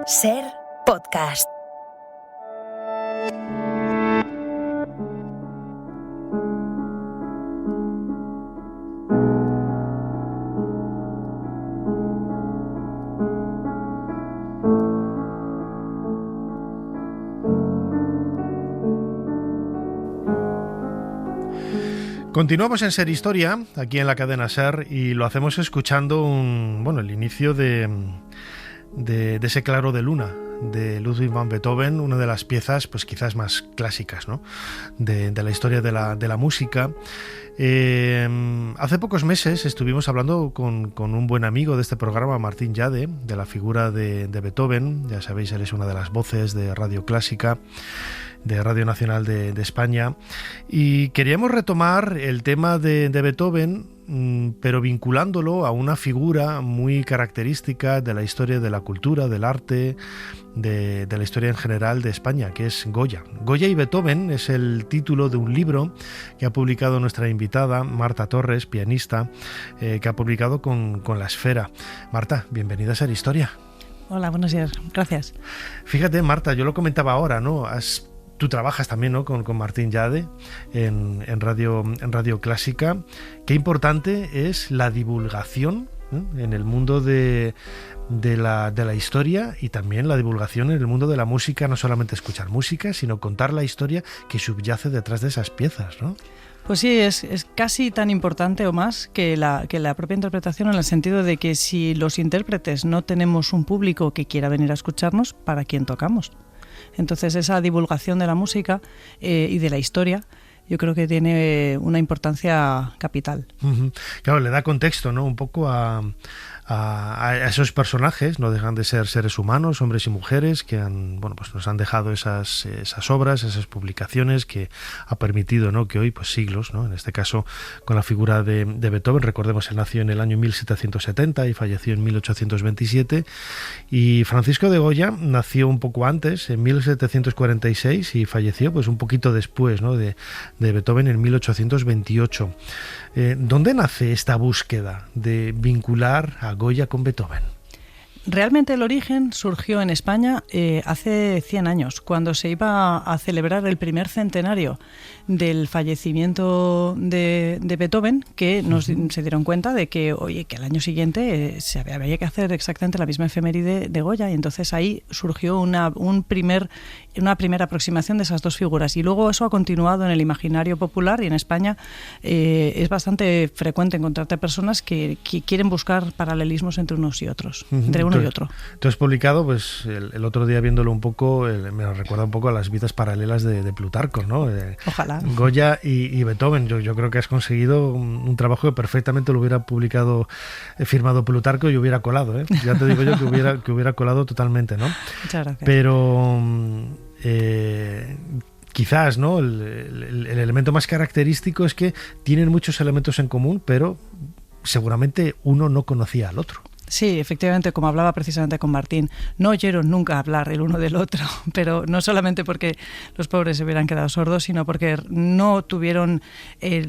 Ser Podcast. Continuamos en Ser Historia, aquí en la cadena Ser, y lo hacemos escuchando el inicio de ese Claro de Luna de Ludwig van Beethoven, una de las piezas pues quizás más clásicas, ¿no?, de la historia de la música. Hace pocos meses estuvimos hablando con un buen amigo de este programa, Martín Llade, de la figura de Beethoven. Ya sabéis, él es una de las voces de Radio Clásica, de Radio Nacional de España, y queríamos retomar el tema de Beethoven, pero vinculándolo a una figura muy característica de la historia de la cultura, del arte, de la historia en general de España, que es Goya. Goya y Beethoven es el título de un libro que ha publicado nuestra invitada, Marta Torres, pianista, que ha publicado con La Esfera. Marta, bienvenida a Ser Historia. Hola, buenos días, gracias. Fíjate, Marta, yo lo comentaba ahora, ¿no? Tú trabajas también, ¿no?, con Martín Llade en Radio Clásica. Qué importante es la divulgación, ¿no?, en el mundo de la historia, y también la divulgación en el mundo de la música, no solamente escuchar música, sino contar la historia que subyace detrás de esas piezas, ¿no? Pues sí, es casi tan importante o más que la propia interpretación, en el sentido de que si los intérpretes no tenemos un público que quiera venir a escucharnos, ¿para quién tocamos? Entonces esa divulgación de la música y de la historia, yo creo que tiene una importancia capital. Uh-huh. Claro, le da contexto, ¿no?, un poco a esos personajes. No dejan de ser seres humanos, hombres y mujeres, que nos han dejado esas obras, esas publicaciones que ha permitido, ¿no?, que hoy, pues siglos, ¿no?, en este caso con la figura de Beethoven. Recordemos, él nació en el año 1770 y falleció en 1827, y Francisco de Goya nació un poco antes, en 1746, y falleció pues un poquito después, ¿no?, de Beethoven, en 1828. ¿Dónde nace esta búsqueda de vincular a Goya con Beethoven? Realmente el origen surgió en España hace 100 años, cuando se iba a celebrar el primer centenario del fallecimiento de Beethoven, que se dieron cuenta de que, que al año siguiente había que hacer exactamente la misma efeméride de Goya, y entonces ahí surgió una primera aproximación de esas dos figuras, y luego eso ha continuado en el imaginario popular, y en España es bastante frecuente encontrarte personas que quieren buscar paralelismos entre unos y otros, entre uno y otro. Tú has publicado, pues el otro día viéndolo un poco, me recuerda un poco a las vidas paralelas de Plutarco, ¿no? Ojalá. Goya y Beethoven. Yo creo que has conseguido un trabajo que perfectamente lo hubiera publicado, firmado Plutarco, y hubiera colado, ¿eh? Ya te digo yo que hubiera colado totalmente, ¿no? Muchas gracias. Pero quizás, ¿no?, el elemento más característico es que tienen muchos elementos en común, pero seguramente uno no conocía al otro. Sí, efectivamente, como hablaba precisamente con Martín, no oyeron nunca hablar el uno del otro, pero no solamente porque los pobres se hubieran quedado sordos, sino porque no tuvieron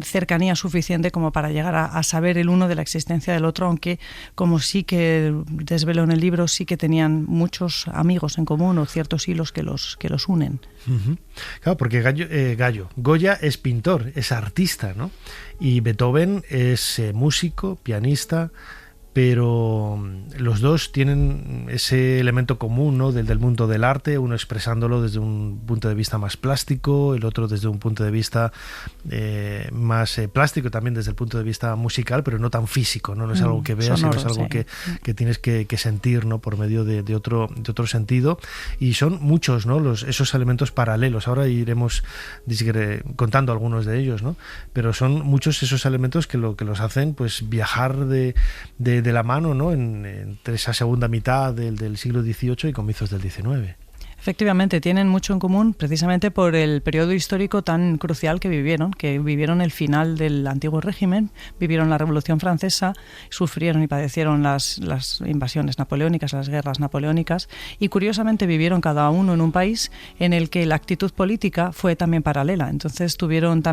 cercanía suficiente como para llegar a saber el uno de la existencia del otro, aunque, como sí que desvelo en el libro, sí que tenían muchos amigos en común, o ciertos hilos que los unen. Uh-huh. Claro, porque Goya es pintor, es artista, ¿no? Y Beethoven es músico, pianista, pero los dos tienen ese elemento común, ¿no?, del mundo del arte, uno expresándolo desde un punto de vista más plástico, el otro desde un punto de vista más plástico, también desde el punto de vista musical, pero no tan físico, ¿no? No es algo que veas, sonoro, sino es algo que tienes que sentir, ¿no?, por medio de otro sentido, y son muchos, ¿no?, esos elementos paralelos. Ahora iremos contando algunos de ellos, ¿no?, pero son muchos esos elementos que los hacen pues viajar de la mano, ¿no?, entre esa segunda mitad del siglo XVIII y comienzos del XIX. Efectivamente, tienen mucho en común precisamente por el periodo histórico tan crucial que vivieron el final del antiguo régimen, vivieron la Revolución Francesa, sufrieron y padecieron las invasiones napoleónicas, las guerras napoleónicas, y curiosamente vivieron cada uno en un país en el que la actitud política fue también paralela. Entonces sufrieron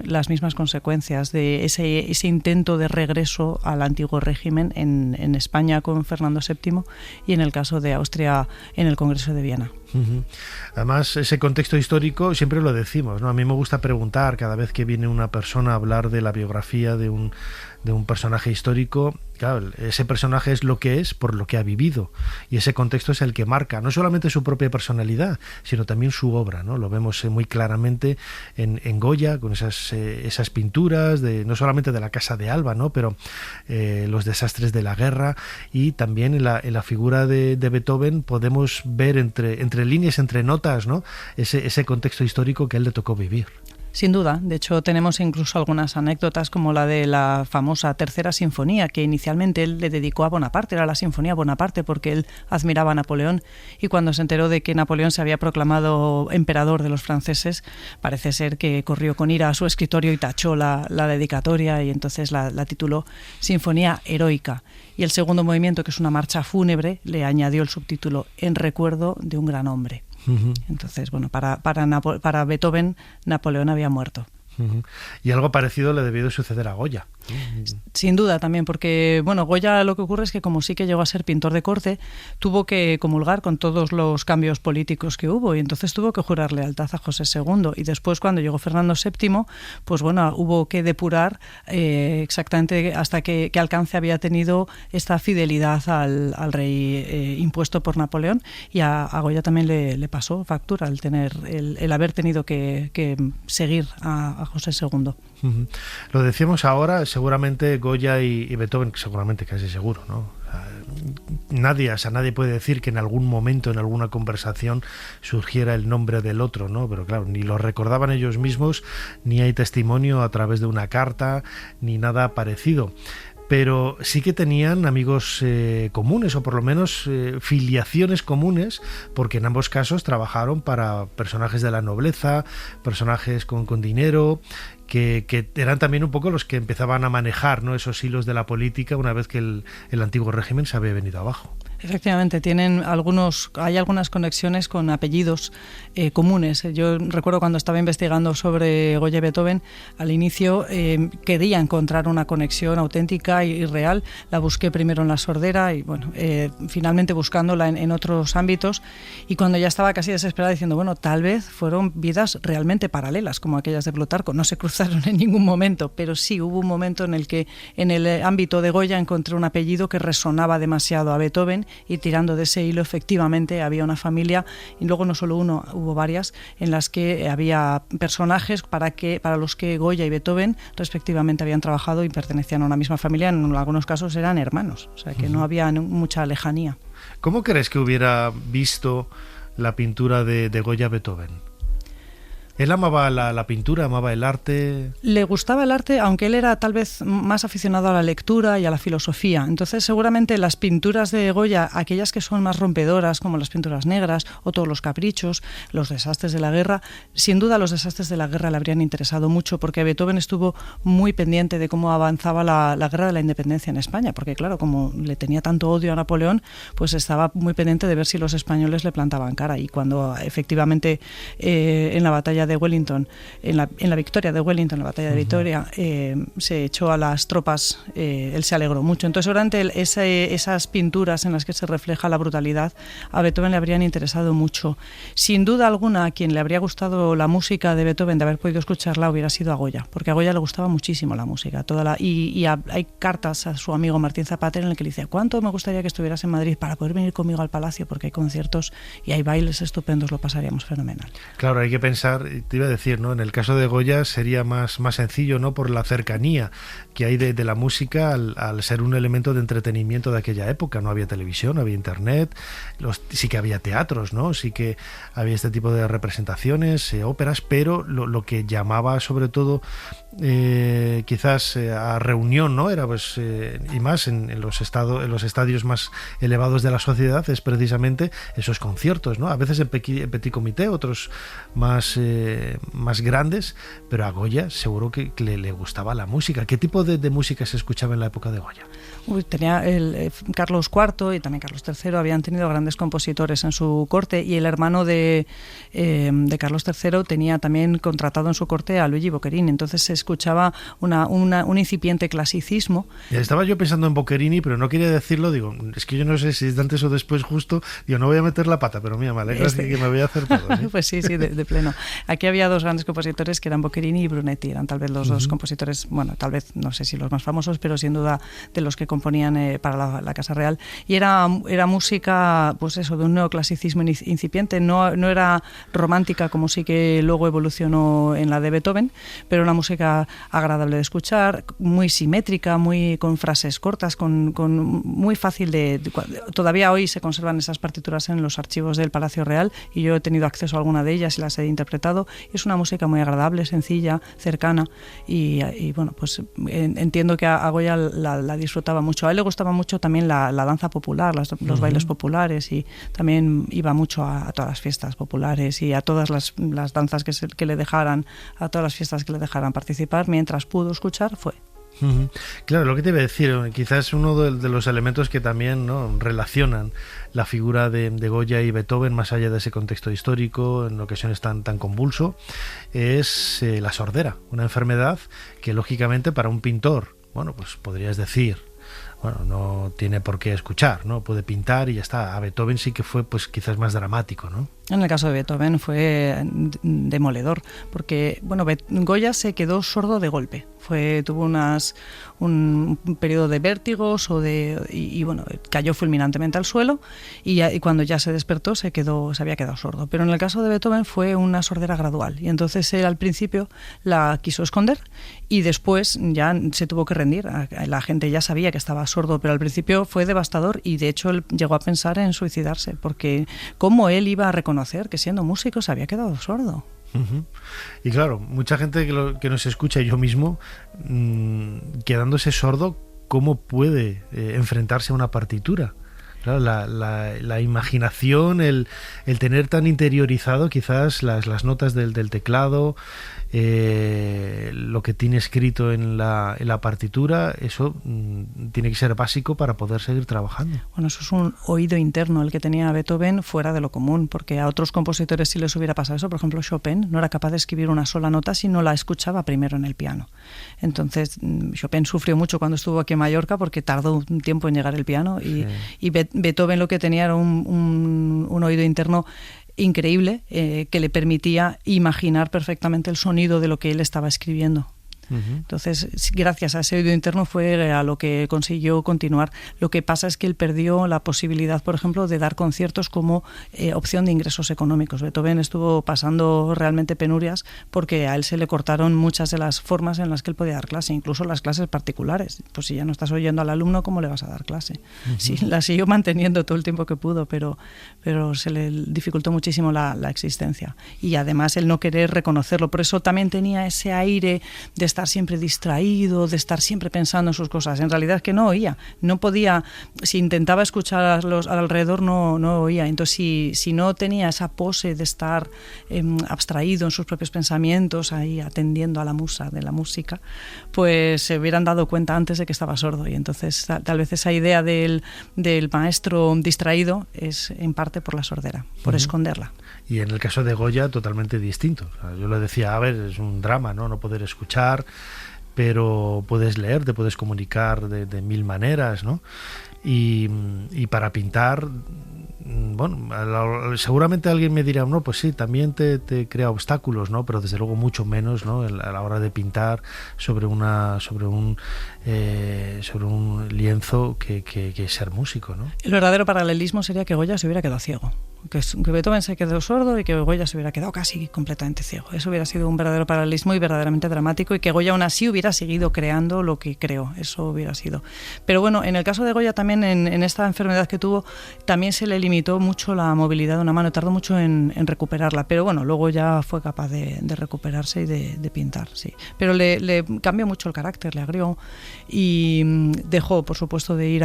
las mismas consecuencias de ese intento de regreso al antiguo régimen en España con Fernando VII y en el caso de Austria en el Congreso de Viena. Uh-huh. Además, ese contexto histórico siempre lo decimos, ¿no? A mí me gusta preguntar cada vez que viene una persona a hablar de la biografía de un personaje histórico. Claro, ese personaje es lo que es por lo que ha vivido, y ese contexto es el que marca no solamente su propia personalidad, sino también su obra, ¿no? Lo vemos muy claramente en Goya, con esas pinturas no solamente de la Casa de Alba, ¿no? Pero los desastres de la guerra, y también en la figura de Beethoven podemos ver entre líneas, entre notas, ¿no? Ese contexto histórico que a él le tocó vivir. Sin duda, de hecho tenemos incluso algunas anécdotas como la de la famosa Tercera Sinfonía, que inicialmente él le dedicó a Bonaparte, era la Sinfonía Bonaparte porque él admiraba a Napoleón, y cuando se enteró de que Napoleón se había proclamado emperador de los franceses, parece ser que corrió con ira a su escritorio y tachó la dedicatoria, y entonces la tituló Sinfonía Heroica. Y el segundo movimiento, que es una marcha fúnebre, le añadió el subtítulo En recuerdo de un gran hombre. Uh-huh. Entonces, bueno, para Beethoven, Napoleón había muerto. Uh-huh. Y algo parecido le debió de suceder a Goya. Sin duda también, porque bueno, Goya, lo que ocurre es que como sí que llegó a ser pintor de corte, tuvo que comulgar con todos los cambios políticos que hubo, y entonces tuvo que jurar lealtad a José II, y después cuando llegó Fernando VII, pues bueno, hubo que depurar exactamente hasta qué alcance había tenido esta fidelidad al rey impuesto por Napoleón, y a Goya también le pasó factura el haber tenido que seguir a José II. Uh-huh. Lo decíamos ahora, seguramente Goya y Beethoven, seguramente, casi seguro, ¿no? Nadie puede decir que en algún momento, en alguna conversación, surgiera el nombre del otro, ¿no? Pero claro, ni lo recordaban ellos mismos, ni hay testimonio a través de una carta, ni nada parecido. Pero sí que tenían amigos comunes, o por lo menos filiaciones comunes, porque en ambos casos trabajaron para personajes de la nobleza, personajes con dinero, que eran también un poco los que empezaban a manejar, ¿no?, esos hilos de la política una vez que el antiguo régimen se había venido abajo. Efectivamente, hay algunas conexiones con apellidos comunes. Yo recuerdo cuando estaba investigando sobre Goya y Beethoven, al inicio quería encontrar una conexión auténtica y real. La busqué primero en la sordera y bueno, finalmente buscándola en otros ámbitos, y cuando ya estaba casi desesperada diciendo, bueno, tal vez fueron vidas realmente paralelas como aquellas de Plutarco, no se cruzaron en ningún momento, pero sí hubo un momento en el que en el ámbito de Goya encontré un apellido que resonaba demasiado a Beethoven, y tirando de ese hilo efectivamente había una familia, y luego no solo uno, hubo varias, en las que había personajes para los que Goya y Beethoven respectivamente habían trabajado y pertenecían a una misma familia. En algunos casos eran hermanos, o sea que no había mucha lejanía. ¿Cómo crees que hubiera visto la pintura de Goya Beethoven? ¿Él amaba la pintura, amaba el arte? Le gustaba el arte, aunque él era tal vez más aficionado a la lectura y a la filosofía. Entonces, seguramente las pinturas de Goya, aquellas que son más rompedoras, como las pinturas negras o todos los caprichos, los desastres de la guerra, sin duda los desastres de la guerra le habrían interesado mucho, porque Beethoven estuvo muy pendiente de cómo avanzaba la guerra de la independencia en España, porque claro, como le tenía tanto odio a Napoleón, pues estaba muy pendiente de ver si los españoles le plantaban cara. Y cuando efectivamente en la batalla de Wellington, en la victoria de Wellington, la batalla de Vitoria, se echó a las tropas, él se alegró mucho. Entonces, durante esas pinturas en las que se refleja la brutalidad, a Beethoven le habrían interesado mucho. Sin duda alguna, a quien le habría gustado la música de Beethoven, de haber podido escucharla, hubiera sido a Goya, porque a Goya le gustaba muchísimo la música. Hay cartas a su amigo Martín Zapater en el que le dice: ¿cuánto me gustaría que estuvieras en Madrid para poder venir conmigo al Palacio? Porque hay conciertos y hay bailes estupendos, lo pasaríamos fenomenal. Claro, hay que pensar, te iba a decir, ¿no? En el caso de Goya sería más sencillo, ¿no? Por la cercanía que hay de la música al ser un elemento de entretenimiento de aquella época. No había televisión, no había internet, sí que había teatros, ¿no? Sí que había este tipo de representaciones, óperas, pero lo que llamaba sobre todo quizás a reunión, ¿no? Era pues y más en los estadios más elevados de la sociedad es precisamente esos conciertos, ¿no? A veces en petit comité, otros más grandes, pero a Goya seguro que le gustaba la música. ¿Qué tipo de música se escuchaba en la época de Goya? Tenía Carlos IV y también Carlos III habían tenido grandes compositores en su corte, y el hermano de Carlos III tenía también contratado en su corte a Luigi Boccherini. Entonces se escuchaba un incipiente clasicismo. Ya estaba yo pensando en Boccherini, pero no quería decirlo. Digo, es que yo no sé si es antes o después justo. Digo, no voy a meter la pata, pero mira, me alegra que me voy a hacer todo, ¿sí? Pues sí, de pleno. Aquí había dos grandes compositores que eran Boccherini y Brunetti. Eran tal vez los dos compositores, bueno, tal vez, no sé si los más famosos, pero sin duda de los que componían para la Casa Real. Y era música, pues eso, de un neoclasicismo incipiente. No era romántica como sí que luego evolucionó en la de Beethoven, pero una música agradable de escuchar, muy simétrica, muy con frases cortas, con muy fácil todavía hoy se conservan esas partituras en los archivos del Palacio Real, y yo he tenido acceso a alguna de ellas y las he interpretado. Es una música muy agradable, sencilla, cercana, y bueno, pues entiendo que a Goya la disfrutaba mucho. A él le gustaba mucho también la danza popular, los bailes populares, y también iba mucho a todas las fiestas populares y a todas las danzas que le dejaran, a todas las fiestas que le dejaran participar. Mientras pudo escuchar, fue. Claro, lo que te iba a decir, quizás uno de los elementos que también, ¿no?, relacionan la figura de Goya y Beethoven, más allá de ese contexto histórico, en ocasiones tan convulso, es la sordera, una enfermedad que lógicamente para un pintor, bueno, pues podrías decir, bueno, no tiene por qué escuchar, ¿no? Puede pintar y ya está. A Beethoven sí que fue pues quizás más dramático, ¿no? En el caso de Beethoven fue demoledor, porque bueno, Goya se quedó sordo de golpe. Tuvo un periodo de vértigos y bueno, cayó fulminantemente al suelo, y cuando ya se despertó se había quedado sordo. Pero en el caso de Beethoven fue una sordera gradual, y entonces él al principio la quiso esconder y después ya se tuvo que rendir. La gente ya sabía que estaba sordo, pero al principio fue devastador, y de hecho él llegó a pensar en suicidarse, porque ¿cómo él iba a reconocer que siendo músico se había quedado sordo? Y claro, mucha gente que nos escucha, yo mismo, quedándose sordo, ¿cómo puede enfrentarse a una partitura? Claro, la imaginación, el tener tan interiorizado quizás las notas del teclado, lo que tiene escrito en la partitura, eso tiene que ser básico para poder seguir trabajando. Bueno, eso es un oído interno el que tenía Beethoven fuera de lo común, porque a otros compositores sí les hubiera pasado eso. Por ejemplo, Chopin no era capaz de escribir una sola nota si no la escuchaba primero en el piano. Entonces Chopin sufrió mucho cuando estuvo aquí en Mallorca, porque tardó un tiempo en llegar el piano, y Beethoven lo que tenía era un oído interno increíble, que le permitía imaginar perfectamente el sonido de lo que él estaba escribiendo. Entonces, gracias a ese oído interno fue a lo que consiguió continuar. Lo que pasa es que él perdió la posibilidad, por ejemplo, de dar conciertos como opción de ingresos económicos. Beethoven estuvo pasando realmente penurias porque a él se le cortaron muchas de las formas en las que él podía dar clase, incluso las clases particulares. Pues si ya no estás oyendo al alumno, ¿cómo le vas a dar clase? Sí, la siguió manteniendo todo el tiempo que pudo, pero se le dificultó muchísimo la existencia. Y además el no querer reconocerlo. Por eso también tenía ese aire de estar siempre distraído, de estar siempre pensando en sus cosas. En realidad es que no oía, no podía, si intentaba escuchar al alrededor no oía. Entonces si no tenía esa pose de estar abstraído en sus propios pensamientos, ahí atendiendo a la musa de la música, pues se hubieran dado cuenta antes de que estaba sordo. Y entonces tal vez esa idea del maestro distraído es en parte por la sordera, por esconderla. Y en el caso de Goya, totalmente distinto. O sea, yo le decía, a ver, es un drama, no poder escuchar, pero puedes leer, te puedes comunicar de mil maneras, ¿no? Y para pintar, bueno, seguramente alguien me dirá, no, pues sí, también te crea obstáculos, ¿no? Pero desde luego mucho menos, ¿no? A la hora de pintar sobre un lienzo que ser músico, ¿no? El verdadero paralelismo sería que Goya se hubiera quedado ciego. que Beethoven se quedó sordo y que Goya se hubiera quedado casi completamente ciego. Eso hubiera sido un verdadero paralelismo y verdaderamente dramático, y que Goya aún así hubiera seguido creando lo que creó. Eso hubiera sido. Pero bueno, en el caso de Goya también, en esta enfermedad que tuvo, también se le limitó mucho la movilidad de una mano, tardó mucho en recuperarla, pero bueno, luego ya fue capaz de recuperarse y de pintar, sí. Pero le cambió mucho el carácter, le agrió, y dejó, por supuesto, de ir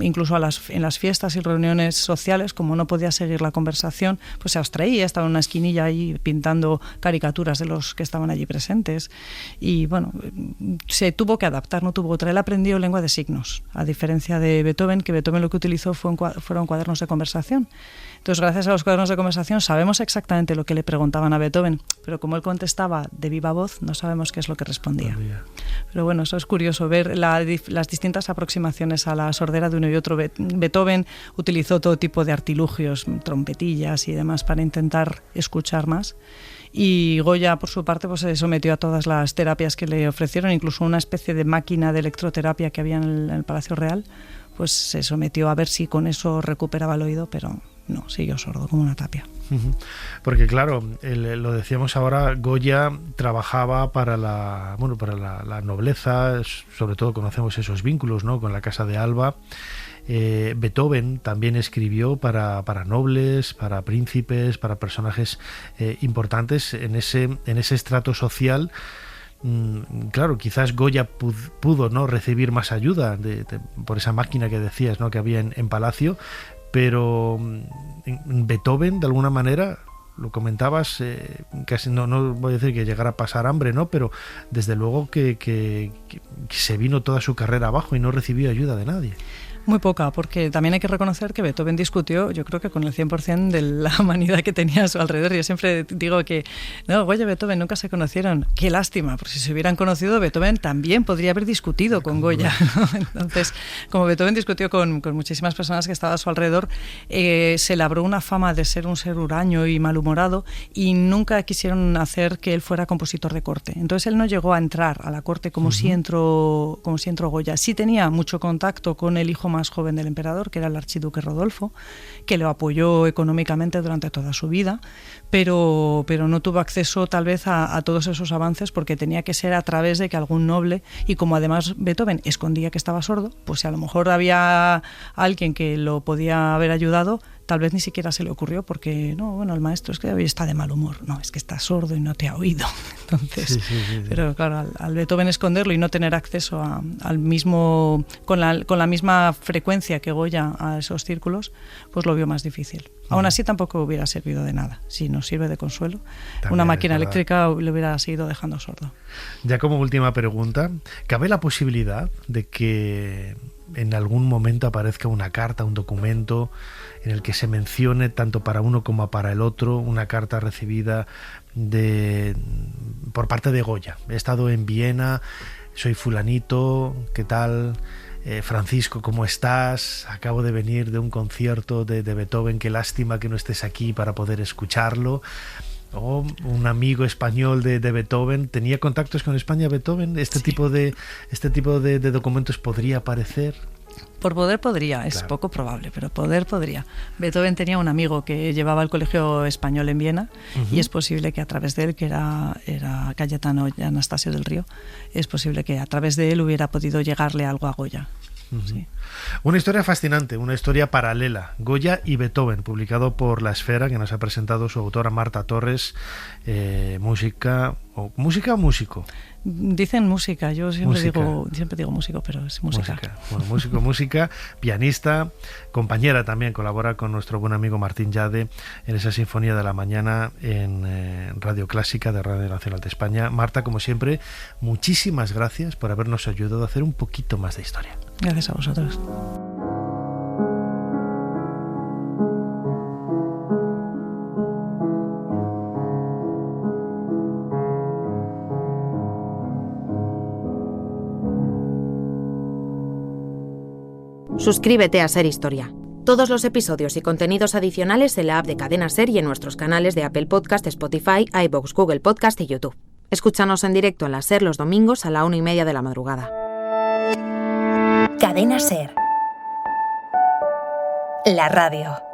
incluso en las fiestas y reuniones sociales, como no podía seguir la conversación, pues se abstraía, estaba en una esquinilla ahí pintando caricaturas de los que estaban allí presentes, y bueno, se tuvo que adaptar, no tuvo otra. Él aprendió lengua de signos, a diferencia de Beethoven, que Beethoven lo que utilizó fueron cuadernos de conversación. Entonces, gracias a los cuadernos de conversación sabemos exactamente lo que le preguntaban a Beethoven, pero como él contestaba de viva voz, no sabemos qué es lo que respondía. Pero bueno, eso es curioso, ver las distintas aproximaciones a la sordera de uno y otro. Beethoven utilizó todo tipo de artilugios, trompetillas y demás, para intentar escuchar más. Y Goya, por su parte, pues se sometió a todas las terapias que le ofrecieron, incluso una especie de máquina de electroterapia que había en el Palacio Real, pues se sometió a ver si con eso recuperaba el oído, pero no, siguió sordo como una tapia. Porque claro, lo decíamos ahora, Goya trabajaba para la nobleza, sobre todo conocemos esos vínculos, ¿no?, con la Casa de Alba. Beethoven también escribió para nobles, para príncipes, para personajes importantes en ese estrato social. Claro, quizás Goya pudo no recibir más ayuda por esa máquina que decías, ¿no?, que había en Palacio, pero Beethoven, de alguna manera, lo comentabas, casi no voy a decir que llegara a pasar hambre, ¿no?, pero desde luego que se vino toda su carrera abajo y no recibió ayuda de nadie. Muy poca, porque también hay que reconocer que Beethoven discutió, yo creo que con el 100% de la humanidad que tenía a su alrededor. Yo siempre digo que Goya y Beethoven nunca se conocieron. Qué lástima, porque si se hubieran conocido, Beethoven también podría haber discutido con Goya, ¿no? Entonces, como Beethoven discutió con muchísimas personas que estaban a su alrededor, se labró una fama de ser un ser huraño y malhumorado, y nunca quisieron hacer que él fuera compositor de corte. Entonces él no llegó a entrar a la corte como si entró Goya. Sí tenía mucho contacto con el hijo más joven del emperador, que era el archiduque Rodolfo, que lo apoyó económicamente durante toda su vida, pero no tuvo acceso tal vez a todos esos avances, porque tenía que ser a través de que algún noble, y como además Beethoven escondía que estaba sordo, pues si a lo mejor había alguien que lo podía haber ayudado, tal vez ni siquiera se le ocurrió, porque el maestro es que hoy está de mal humor, no, es que está sordo y no te ha oído. Entonces, sí. Pero claro, al Beethoven esconderlo y no tener acceso al mismo, con la misma frecuencia que Goya a esos círculos, pues lo vio más difícil. Aún así tampoco hubiera servido de nada. Si nos sirve de consuelo, también una máquina eléctrica le hubiera seguido dejando sordo. Ya como última pregunta, ¿cabe la posibilidad de que en algún momento aparezca una carta, un documento en el que se mencione tanto para uno como para el otro, una carta recibida por parte de Goya? He estado en Viena, soy fulanito, ¿qué tal? Francisco, ¿cómo estás? Acabo de venir de un concierto de Beethoven, qué lástima que no estés aquí para poder escucharlo. O un amigo español de Beethoven. ¿Tenía contactos con España Beethoven? ¿Este tipo de documentos podría aparecer? Por poder podría, es poco probable, pero poder podría. Beethoven tenía un amigo que llevaba el colegio español en Viena, y es posible que a través de él, que era Cayetano Anastasio del Río, es posible que a través de él hubiera podido llegarle algo a Goya. Sí. Una historia fascinante, una historia paralela, Goya y Beethoven, publicado por La Esfera, que nos ha presentado su autora Marta Torres. ¿Música o músico? Dicen música, yo siempre digo músico, pero es música. Bueno, música, pianista, compañera también, colabora con nuestro buen amigo Martín Llade en esa Sinfonía de la Mañana en Radio Clásica de Radio Nacional de España. Marta, como siempre, muchísimas gracias por habernos ayudado a hacer un poquito más de historia. Gracias a vosotros. Suscríbete a Ser Historia. Todos los episodios y contenidos adicionales en la app de Cadena Ser y en nuestros canales de Apple Podcast, Spotify, iVoox, Google Podcast y YouTube. Escúchanos en directo en la Ser los domingos a la 1:30 de la madrugada. Cadena Ser. La radio.